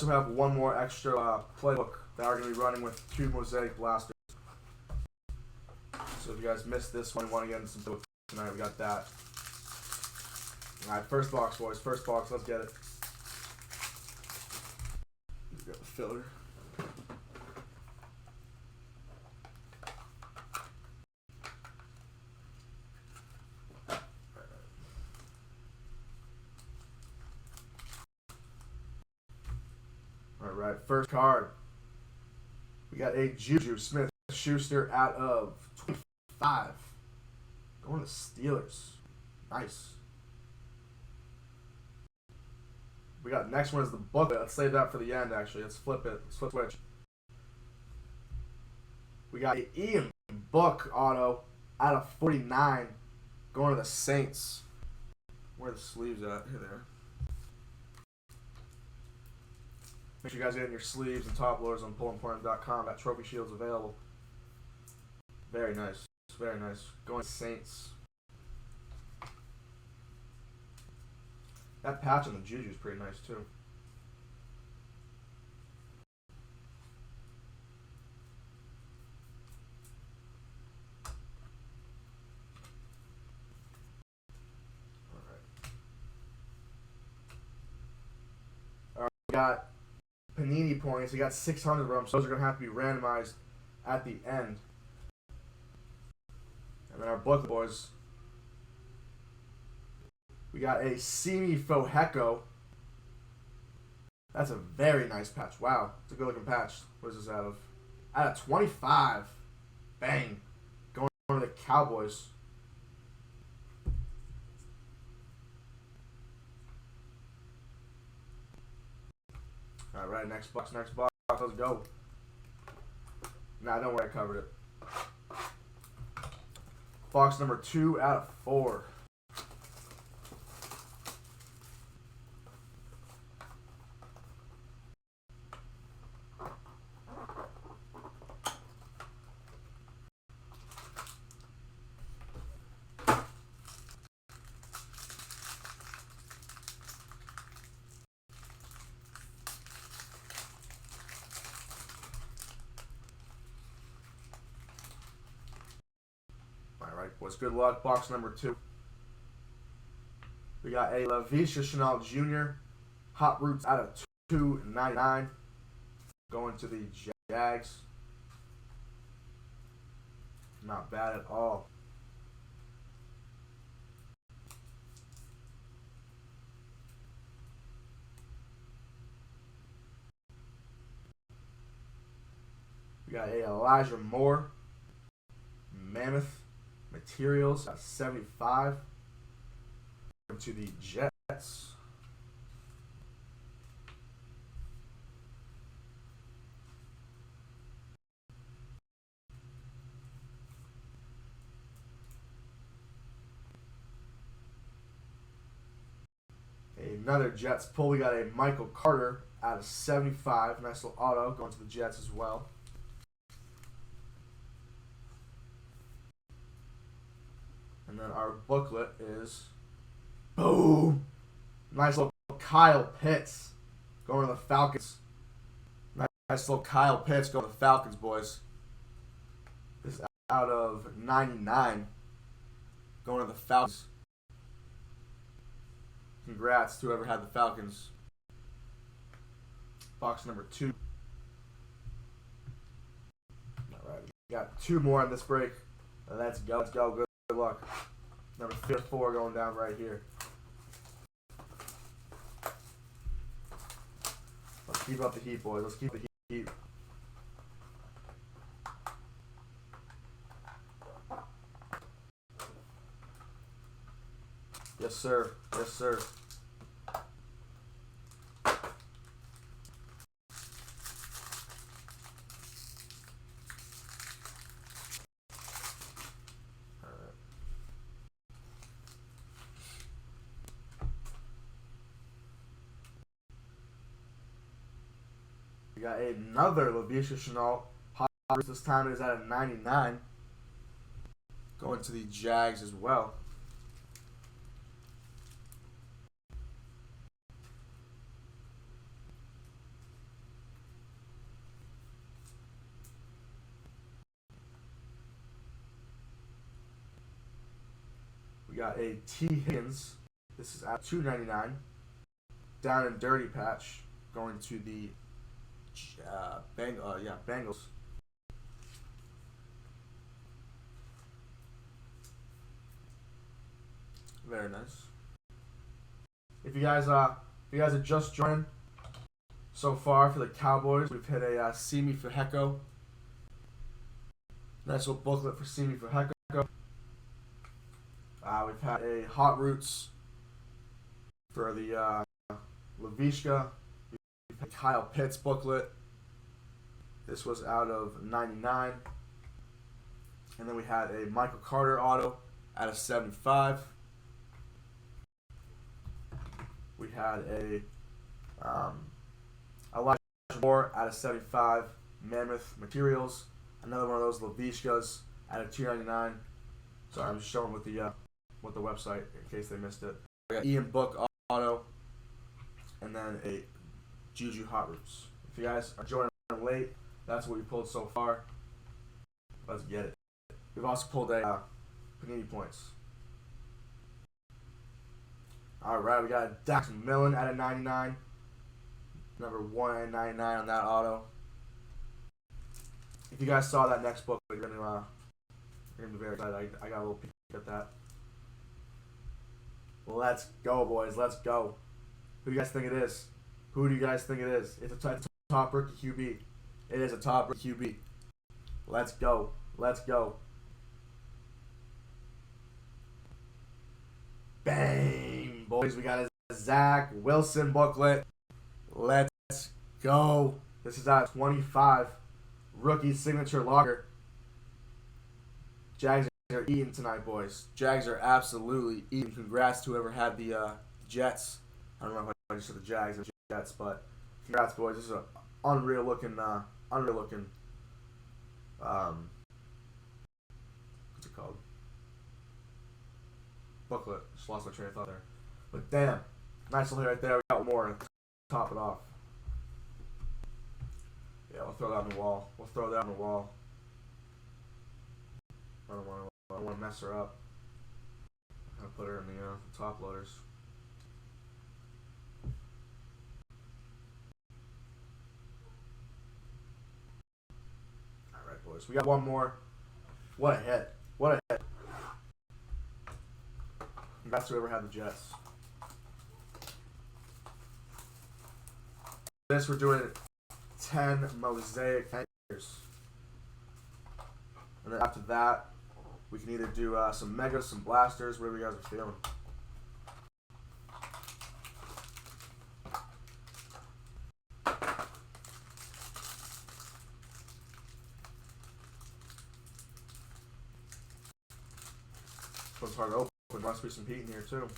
also have one more extra playbook that are going to be running with 2 mosaic blasters. So if you guys missed this one, want to get into some books tonight, we got that. Alright, first box, boys. First box, let's get it. We got the filler. Alright, first card. We got a Juju Smith-Schuster out of 25. Going to Steelers. Nice. We got next one is the booklet. Let's save that for the end, actually. Let's flip it. Let's flip switch. We got an Ian Book auto out of 49. Going to the Saints. Where are the sleeves at? Here they are. Make sure you guys get in your sleeves and top loaders on PullinPoint.com. That trophy shield's available. Very nice. Very nice. Going to Saints. That patch on the Juju is pretty nice too. Alright, we got Panini points. We got 600 of them, so those are going to have to be randomized at the end. And then our booklet, boys. We got a Simi Foheko. That's a very nice patch. Wow, it's a good looking patch. What is this out of? Out of 25. Bang. Going to the Cowboys. Alright, next box, next box. Let's go. Nah, don't worry, I covered it. Box number 2 out of 4. Alright, boys, good luck. Box number 2. We got a Laviska Shenault Jr. Hot Roots out of 299. Going to the Jags. Not bad at all. We got a Elijah Moore Mammoth Materials at 75. To the Jets. Another Jets pull. We got a Michael Carter out of 75. Nice little auto going to the Jets as well. And then our booklet is, boom, nice little Kyle Pitts going to the Falcons. Nice little Kyle Pitts going to the Falcons, boys. This is out of 99 going to the Falcons. Congrats to whoever had the Falcons. Box number 2. All right, we got 2 more on this break. Let's go. Let's go. Good luck. Number 4 going down right here. Let's keep up the heat, boys. Let's keep the heat. Yes, sir. Yes, sir. We got another Laviska Shenault. This time it is at a 99. Going to the Jags as well. got a T. Higgins. This is at $2.99. Down and dirty patch going to the Bengals. Very nice. If you guys are just joining so far for the Cowboys, we've hit a See Me for Hecko. Nice little booklet for See Me for Hecko. We've had a Hot Roots for the Lavishka. We've had Kyle Pitts booklet. This was out of 99. And then we had a Michael Carter auto out of 75. We had a Elijah Moore out of 75. Mammoth Materials. Another one of those Lavishkas out of $2.99. Sorry, I'm just showing with the website in case they missed it. We got Ian Book auto, and then a Juju Hot Roots. If you guys are joining late, that's what we pulled so far. Let's get it. We've also pulled a Panini points. All right, we got Dax Millen out of 99. Number 199 on that auto. If you guys saw that next book, you're gonna be very excited. I got a little peek at that. Let's go, boys. Let's go. Who do you guys think it is? Who do you guys think it is? It's a top rookie QB. It is a top rookie QB. Let's go. Let's go. Bang, boys. We got a Zach Wilson booklet. Let's go. This is out of 25. Rookie signature logger. Jags are eating tonight, boys. Jags are absolutely eating. Congrats to whoever had the Jets. I don't know if I just said the Jags or Jets, but congrats, boys. This is an unreal looking, what's it called? Booklet. Just lost my train of thought there. But damn, nice little hit right there. We got more to top it off. Yeah, we'll throw that on the wall. I don't want to mess her up. I'm going to put her in the top loaders. Alright, boys. We got one more. What a hit. What a hit. Congrats to whoever had the Jets. This, we're doing 10 mosaic fingers. And then after that, we can either do some megas, some blasters, whatever you guys are feeling. This one's hard to open. There must be some heat in here too.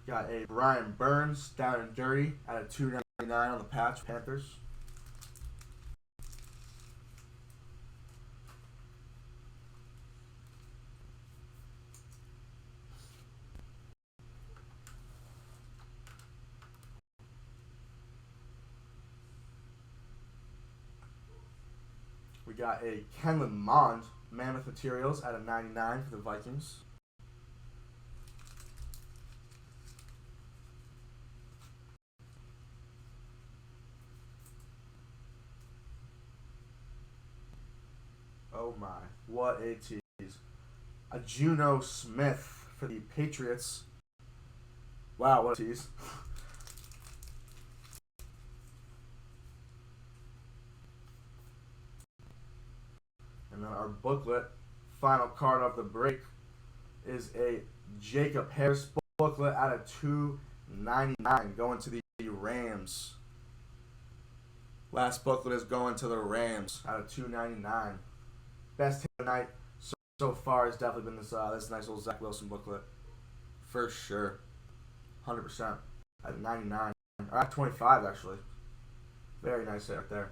Got a Brian Burns down and dirty at a $2.99 on the patch, Panthers. We got a Kenlin Mond, Mammoth Materials at a $99 for the Vikings. Oh my, what a tease. A Juno Smith for the Patriots. Wow, what a tease. And then our booklet, final card of the break, is a Jacob Harris booklet out of $2.99 going to the Rams. Last booklet is going to the Rams out of $2.99. Best hit of the night so far has definitely been this nice little Zach Wilson booklet. For sure. 100%. At 99. Or at 25, actually. Very nice hit right there.